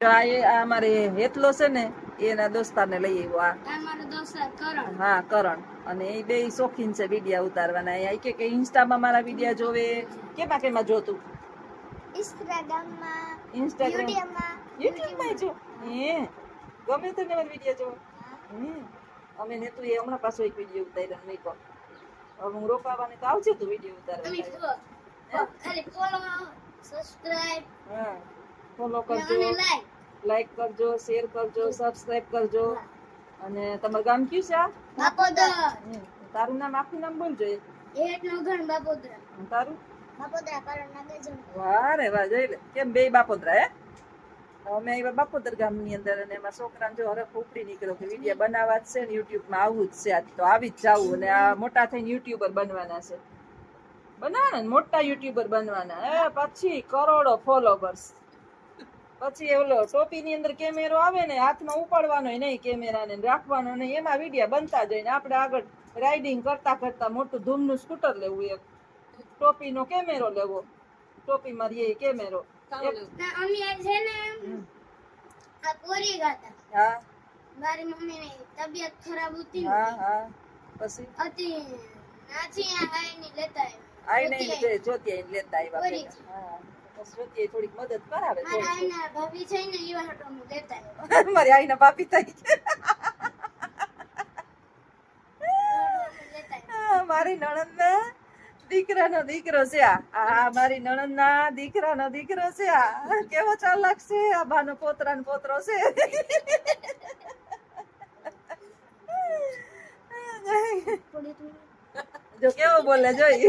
આ અમારે હેતલો છે ને એના દોસ્તારને લઈ આવ્યો આ મારો દોસ્તાર કરણ. હા કરણ અને એ બે શોખીન છે વિડિયા ઉતારવાના એ કે ઇન્સ્ટામાં મારા વિડિયા જોવે કેમાં જોતું ઇન્સ્ટાગ્રામ યુટ્યુબમાં જો હે ગમે તને મારા વિડિયા જો અમે ને તું એ હમણાં પાછો એક વિડિયો ઉતાર્યો મેકો હવે હું રોકાવાની તો આવજે તું વિડિયો ઉતારવા ખાલી ફોલો સબસ્ક્રાઇબ હા ફોલો કરજો લાઈક કરજો શેર કરજો સબસ્ક્રાઇબ કરજો અને તમારું ગામ કયું છે આ બાપોદર. તારું નામ આખું નામ બોલજો એટલો ઘણ બાપોદરા. તારું બાપોદરા કરણ નાગેજન. વાહ રે વાહ જોઈ લે કેમ બે બાપોદરા હે અમે આવ્યા બાપોદર ગામની અંદર અને એમાં છોકરાને જો હરખ ઉપડી નીકળ્યો કે વિડીયો બનાવવા જ છે ને યુટ્યુબમાં આવવું જ છે આજ તો આવી જ જાવું અને આ મોટા થઈને યુટ્યુબર બનવાના છે બનાવવાના ને મોટા યુટ્યુબર બનવાના હે પછી કરોડો ફોલોવર્સ પછી ઓલો ટોપીની અંદર કેમેરો આવે ને હાથમાં ઉપાડવાનો નહીં કેમેરાને રાખવાનો નહીં એમાં વિડીયો બનતા જઈને આપણે આગળ રાઇડિંગ કરતા કરતા મોટું ધૂમનું સ્કૂટર લેવું એક ટોપીનો કેમેરો લેવો ટોપીમાં રહીએ કેમેરો અમે છે ને આ પોરી ગાતા. હા મારી મમ્મીની તબિયત ખરાબ હતી ને હા હા પછી હતી નાથી આઈને લેતા આઈ નહીં જોતી આઈને લેતા આવ્યા પોરી. હા બસ જોતી થોડીક મદદ કરાવે મારા આઈના ભાભી છે ને ઈવા હટો અમે લેતા આવ્યા. મારી આઈને ભાભી થઈ મારી નણંદના દીકરાનો દીકરો છે આ મારી નણંદના દીકરાનો દીકરો છે આ કેવો ચાલાક છે આ બાનો પોતરાનો પોતરો છે જો કેવો બોલે જોઈ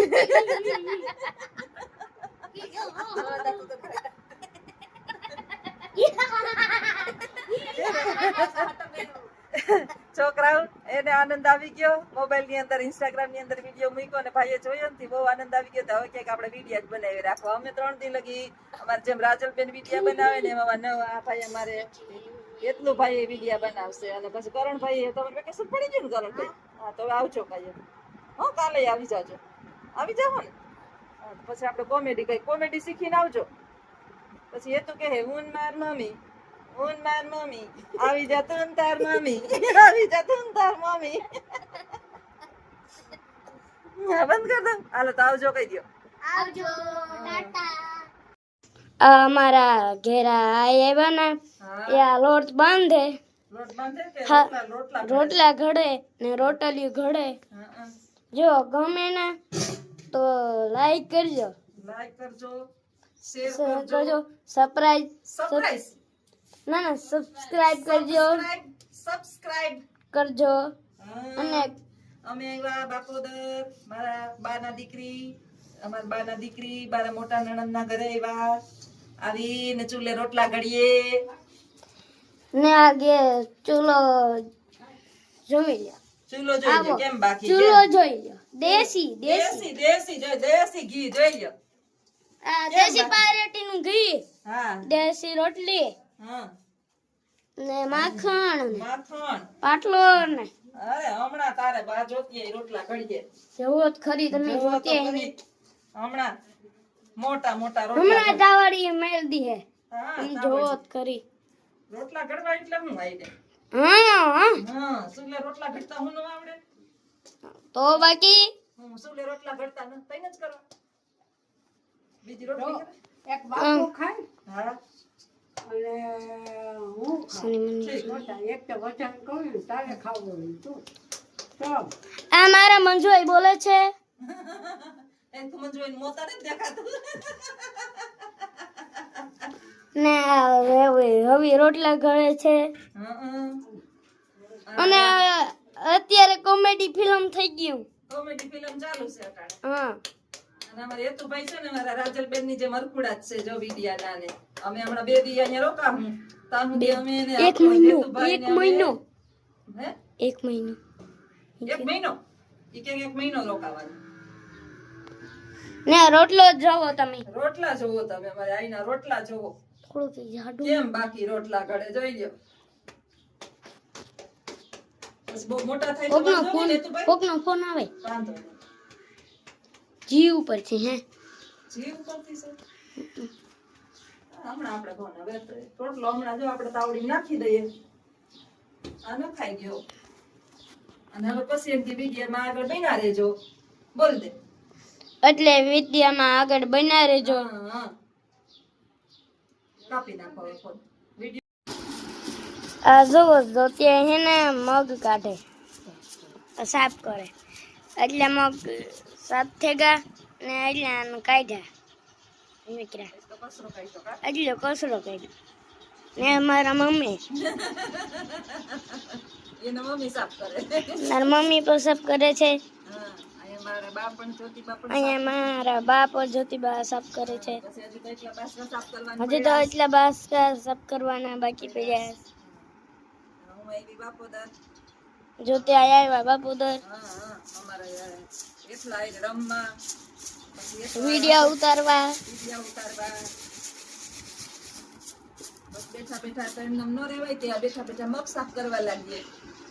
છોકરાઓ એને આનંદ આવી ગયો મોબાઈલ ની અંદર ઇન્સ્ટાગ્રામ ની અંદર વિડીયો મૂક્યો ને ભાઈએ જોયો ને બહુ આનંદ આવી ગયો તો હવે ક્યાંક આપણે વિડીયો જ બનાવી રાખવા અમે 3 દી લગી અમારે જેમ રાજલબેન વિડીયો બનાવે ને એમાં આ ભાઈ અમારે એટલું ભાઈ વિડીયો બનાવશે અને પછી કરણભાઈ તમારે વેકેશન પડી ગયું ને કરણભાઈ હા તો આવજો ભાઈ હા કાલે આવી જાજો આવી જાવ ને પછી આપણે કોમેડી કઈ કોમેડી શીખીને આવજો પછી એ તો કહે હું માર મમ્મી આવી જા તું તાર મમ્મી આવી જા તું તાર મમ્મી હા બંધ કર દો હાલો તો આવજો કહી દો આવજો ટાટા. અમારા ઘેરા આવ્યા ને યા લોટ બાંધે લોટ બાંધે કે રોટલા ઘડે ને રોટલી ઘડે. જો ગમે ને તો લાઈક કરજો શેર કરજો સરપ્રાઈઝ ના સબસ્ક્રાઇબ કરજો કરજો. અને અમે આવ્યા બાપોદર મારા બાના દીકરી મારા મોટા નણંદના ઘરે આવ્યા આવીને ચૂલે રોટલા ઘડીએ ને આગે ચૂલો જોઈ લો. ચૂલો જોઈ લો કેમ બાકી ચૂલો જોઈ લો. દેશી ઘી જોઈ લો. આ દેશી પારેટી નું ઘી હા દેશી રોટલી હા ને માખણ માખણ પાટલો ને અરે હમણાં તારે બા જોતી રોટલા ઘડીએ જેવો જ ખરી તમે જોતી હમણાં મોટા રોટલા હમણાં દાવાડી મેલદી હે હા જોવો જ ખરી રોટલા ઘડવા એટલે હું આઈને હા સુલે રોટલા ઘડતા હું ન આવડે તો બાકી હું સુલે રોટલા ઘડતા ન તઈને જ કરવા બીજી રોટલી કરે એક બાપુ ખાય હા અને હું એક તો વચન કહું તારે ખાવું હોય તું તો આ મારા મંજુભાઈ બોલે છે એમ તો મને જોઈને મોતા નથી દેખાતું ને હવે રોટલા ઘડે છે અને અત્યારે કોમેડી ફિલ્મ થઈ ગયું કોમેડી ફિલ્મ ચાલુ છે અટાણે હા અને અમારે હેતુભાઈ છે ને મારા રાજલબેન ની જે મરખુડા જ છે જો વિડિયા નાને અમે હમણાં 2 દી અહીંયા રોકા હું તાન સુધી અમે એને એક મહિનો હે એક મહિનો એક મહિનો રોકાવાનો ને રોટલો જોવો તમે રોટલા જોવો તમે અમારે આઈના રોટલા જોવો થોડુંક જાડું કેમ બાકી રોટલા ઘડે જોઈ લ્યો બસ બહુ મોટા થાય તો વાંધો નહીં હેતુભાઈ કોકનો ફોન આવે વાંધો નહીં જી ઉપર છે હે જીવ કરતી છે હમણાં આપણે કોને હવે ટોટલો હમણાં જો આપણે તાવડી નાખી દઈએ આ ન ખાઈ ગયો અને હવે પછી એમ કે વિડીયોમાં આગળ બન્યા રહેજો બોલ દે એટલે વિદ્યામાં આગળ બન્યા રહેજો. હા કાપી નાખો હવે ફોન આ જોવો તો ત્યાં હે ને મગ કાઢે સાફ કરે એટલે મગ સાફ થઈ ગયા ને એટલે આને કાઢ્યા નીકળ્યા તો કસરો કાઢી તો કા એટલે કચરો કાઢ્યો ને મારા મમ્મી એના મમ્મી સાફ કરે મારા મમ્મી પણ સાફ કરે છે. હા અહીંયા મારા બા પણ જ્યોતિ બા પણ અહીંયા મારા બાપ જ્યોતિબા સાફ કરે છે. પછી હજી તો એટલા બાસણા સાફ કરવાના હજી તો એટલા બાસકા સાફ કરવાના બાકી પડ્યા છે. હું આવી બાપોદર જોતે આવ્યા બાપુદર હા અમારા એટલા આવી રમવા પછી એટલા વિડિયો ઉતારવા વિડિયા ઉતારવા બસ બેઠા બેઠા તો એમને ન રહેવાય ત્યાં બેઠા બેઠા મગ સાફ કરવા લાગીએ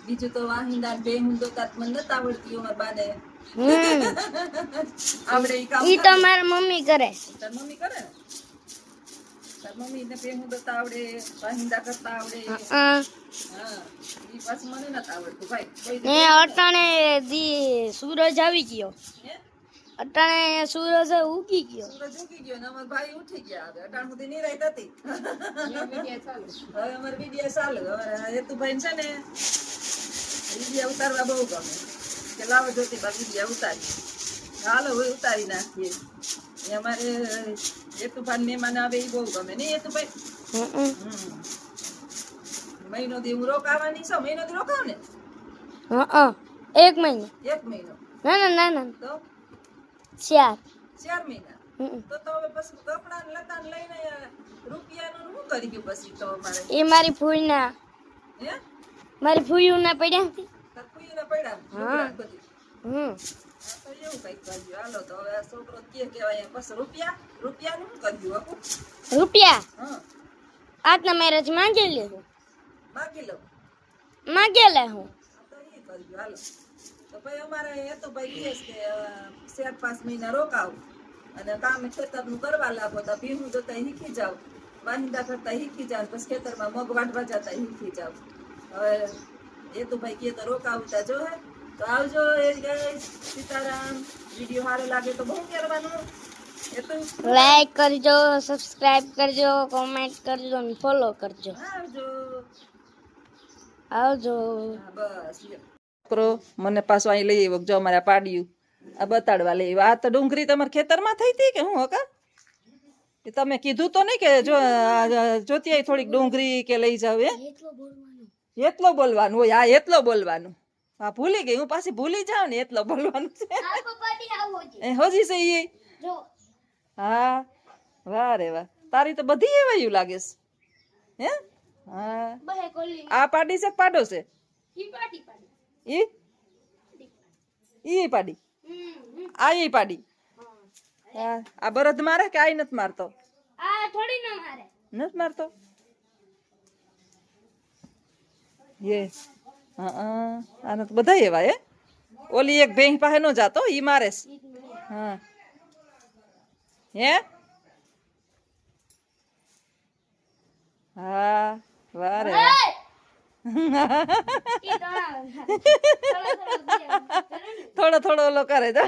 બીજું તો વાહિંદા બે હુંદો તાત મને નતા આવડતી અમાર બાને આપણે ઈ કામ ઈ તો મારા મમ્મી કરે. તાર મમ્મી કરે ને તાર મમ્મી ને બે હુંદો તા આવડે વાહિંદા કરતા આવડે હા ઈ પાછું મને નતા આવડતું ભાઈ કોઈ ને અટાણે દી સૂરજ આવી ગયો હે અટાણે સૂરજ ઉગી ગયો. સૂરજ ઉગી ગયો ને અમાર ભાઈ ઉઠી ગયા હવે અટાણ સુધી નિરાયત હતી હવે અમાર વિડિયો ચાલુ હવે હેતુભાઈ છે ને વિડિયો ઉતારવા બહુ ગમે કે લાવો જ્યોતિબા વિડિયો ઉતારી હાલો હવે ઉતારી નાખીએ એ અમારે હેતુભાઈ મહેમાન આવે એ બહુ ગમે ને હેતુભાઈ મહિનો દી હું રોકાવાની છું મહિનો દી રોકાવ ને એક મહિનો 1 મહિનો ના તો 4 મહિના તો હવે પછી કપડા ને લતા ને લઈને રૂપિયાનું શું કરી ગયું પછી તો અમારે એ મારી ફૂઈના હે મારી ફૂઈના પડ્યા હતી. તાર ફૂઈના પડ્યા લુગડા ને બધું. તો એવું કઈક કર્યું હાલો તો હવે આ છોકરો કે કેવાય પછી રૂપિયાનું શું કર્યું બાપુ રૂપિયા હા આજના મેરેજ માંગી લીધું માગી લો માંગી લે હું તો એ કર્યું હાલો તો ભાઈ અમારે એ તો ભાઈ કહે કે 4-5 મહિના રોકાવ અને કામ ખેતરનું કરવા લાગો તો ભીનું જોતા શીખી જાવ વાહિંદા કરતા શીખી જાવ પછી ખેતરમાં મગ વાટવા જતા શીખી જાવ હવે એ તો ભાઈ કે તો રોકાવતા જો હે તો આવજો એ ગાઈસ સીતારામ વિડિયો સારો લાગે તો બહુ કરવાનું એ તો લાઈક કરજો સબસ્ક્રાઇબ કરજો કોમેન્ટ કરજો અને ફોલો કરજો. આવજો. હા, બસ છોકરો મને પાછું અહીં લઈ આવ્યો જો અમારે પાડ્યું આ બતાડવા લઈ આવ્યો. આ તો ડુંગળી તમારા ખેતરમાં થઈ હતી કે હું હકા એ તમે કીધું તો નહીં કે જો જોતી આવી થોડીક ડુંગળી કે લઈ જાવ એટલો બોલવાનું હોય હા એટલો બોલવાનું હા ભૂલી ગઈ હું પાછી ભૂલી જાઉં ને એટલો બોલવાનું છે એ હોજી છે એ હા વાહ રે વાહ તારી તો બધી એવાયું લાગે છે હે હા આ પાડી છે પાડો છે ઈ પાડી આ ઈ પાડી હા આ બરદ મારે કે આઈ નથી મારતો નથી મારતો એ હા આને તો બધા એવા હે ઓલી એક બેંક પાસે નો જાતો ઈ મારે હા હે હા વારે થોડો થોડો ઓલો કરે છે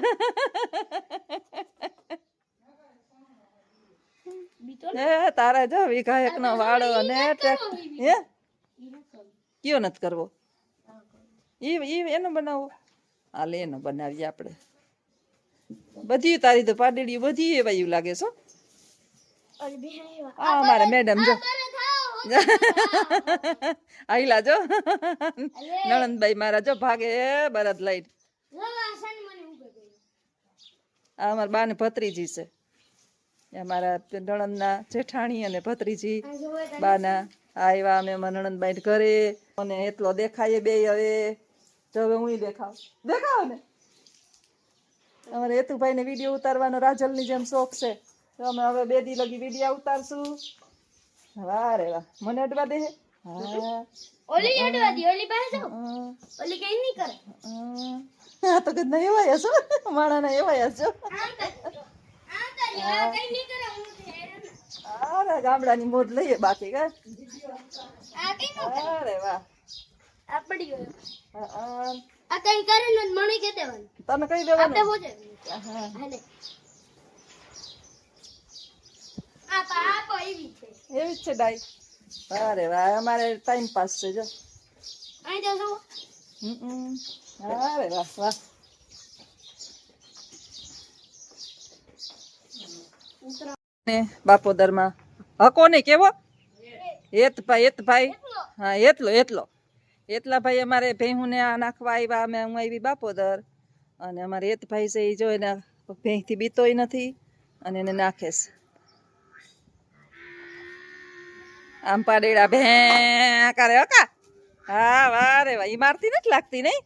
તારા જો વિઘાયક નો વાળો અને હે કયો નથી કરવો ઈ એનો બનાવો હાલે એનો બનાવીએ આપણે બધી તારી તો પાડેડી બધી એવા લાગે છો આ અમારા મેડમ જો આઈલા જો નણંદભાઈ મારા જો ભાગે બરદ લઈ આ અમારા બા ને ભત્રીજી છે અમારા નણંદના જેઠાણી અને ભત્રીજી બાના આવ્યા અમે અમારા નણંદભાઈ ઘરે અને એટલો દેખાય બે હવે જો હવે હું દેખાવ ને અમારે હેતુભાઈ ને વિડીયો ઉતારવાનો રાજલ ની જેમ શોખ છે તો અમે હવે 2 દી લગી વિડીયો ઉતારશું વાહ રે વાહ મને અડવા દે હા ઓલી અડવા દી ઓલી પાસે જાઓ ઓલી કઈ નહીં કરે હા તો કદ નહીં એવાય છો માણા ના એવાય છો આમ તો કઈ નહીં કરે હું અરે ગામડાની મોજ લઈએ બાકી કે આ કઈ નો અરે વાહ આ પડી ગયો હા, આ કઈ કરે ને મને કે દેવાનું તને કઈ આપણે દેવાનું હો જાય હા હાલે આ પાપ એવી છે એવી જ છે ડાઈ અરે વાહ અમારે ટાઈમ પાસ છે જો અહીં જાવ છો અરે વાહ વાહ ને બાપોદરમાં હકો નહીં કેવો એતભાઈ હા એટલા ભાઈ અમારે ભેહુંને આ નાખવા આવ્યા અમે હું આવી બાપોદર અને અમારે એતભાઈ છે એ જો એને ભેંથી બીતોય નથી અને એને નાખે છે આમ પાડેડા ભે કરે હકા હા વારે વાહ ઈ મારતી નથી લાગતી નહીં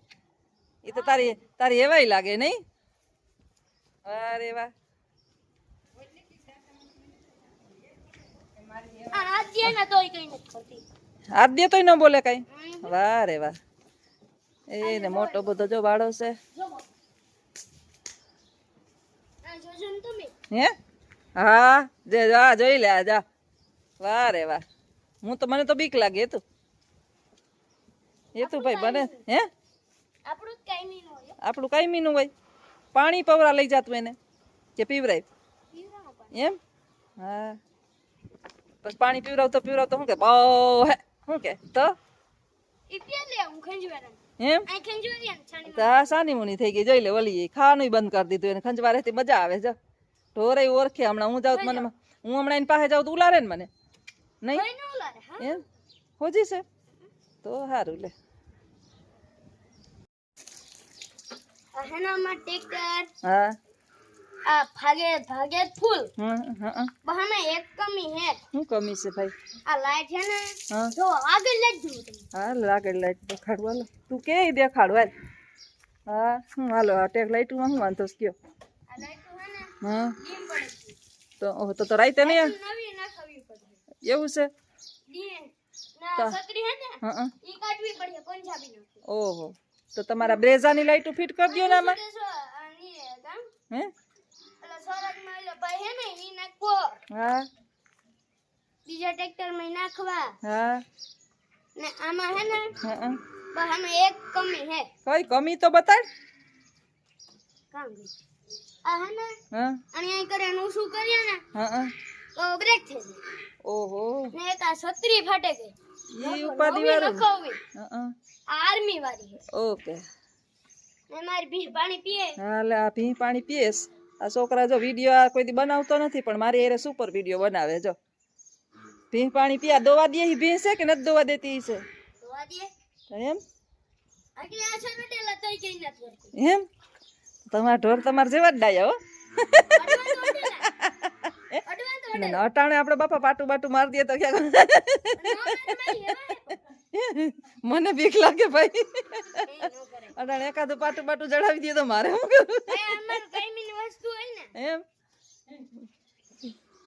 એ તો તારી એવાય લાગે નહીં વારે વાહ આ દે ને તોય કઈ નથી કરતી આદ્ય તોય ન બોલે કઈ વાહ રે વાહ એને મોટો બધો જો વાળો છે જો આ જોજો ને તમે હે હા જે જા જોઈ લે જા વાહ રે વાહ હું તો મને તો બીક લાગે એ તું ભાઈ બને હે આપણું કઈ નહીં હોય આપણું કઈ મીનું હોય પાણી પવરા લઈ જાતું એને કે પીવરાય એમ હા પછી પાણી પીવરાવતો શું કે બહુ હે શું કે તો ઇપિયા લે હું ખંજવારા એમ આ ખંજવારિયા ને છાણી તો આ સાની મુની થઈ ગઈ જોઈ લે ઓલી ખાવાનું બંધ કરી દીધું એને ખંજવારેથી મજા આવે છે ઢોરે ઓળખે હમણાં હું જાઉં તો મને હું હમણાં એની પાસે જાઉં તો ઉલારે ને મને નહીં કઈ ન ઉલારે હા એમ હોજી છે તો સારું લે આ હેનામાં ટ્રેક્ટર હા આ ભાગે ફૂલ હા બહામાં એક કમી હે શું કમી છે ભાઈ આ લાઈટ છે ને હા જો આગળ લઈ જ તમે હાલ આગળ લાઈટ દેખાડવા હાલો તું કે દેખાડવા હાલ હા હું હાલો આ ટેક લાઈટમાં હું વાંધો છે કયો આ લાઈટ હે ને હા ડીમ પડે છે તો રાઈતે નહીં નવી નાખવી પડે એવું છે ડીમ ના છત્રી હે ને હા ઈ કાઢવી પડે પંજાબી નાખી ઓહો તો તમારા બ્રેઝાની લાઈટો ફિટ કરી દો ને આમાં આની ગામ હે એટલે સ્વરાજમાં એટલે ભાઈ હે ને ઈ નાખવો હા બીજા ટ્રેક્ટર માં નાખવા હા ને આમાં હે ને હા બસ આમાં એક કમી હે કઈ કમી તો બતાડ કામ ગઈ આ હે ને હા અને અહીં કરે નું શું કરીએ ને હા તો બ્રેક થઈ જાય ઓહો ને એક આ છત્રી ફાટે ગઈ ઈ ઉપાધિ નવી વાળું નખાવી હા આ આર્મી વાળી હે ઓકે ને મારી ભી પાણી પીએ હા લે આ ભી પાણી પીએસ આ છોકરા જો વિડીયો આ કોઈ દી બનાવતો નથી પણ મારી એરે સુપર વિડીયો બનાવે જો ભી પાણી પીયા દોવા દે ઈ ભી છે કે નથી દોવા દેતી છે ધોવા દે એમ આગળ આ છે બેટેલા તોય કઈ નથી કરતી એમ તમારા ઢોર તમારે જેવા જ ડાયા હો અડવાન તો અટાણે આપણે બાપા પાટું બાટું મારી દઈએ તો ક્યાં મને બીક લાગે ભાઈ અટાણે એકાદું પાટું બાટું જડાવી દઈએ તો મારે શું કરું અમારું કાયમીની વસ્તુ હોય ને એમ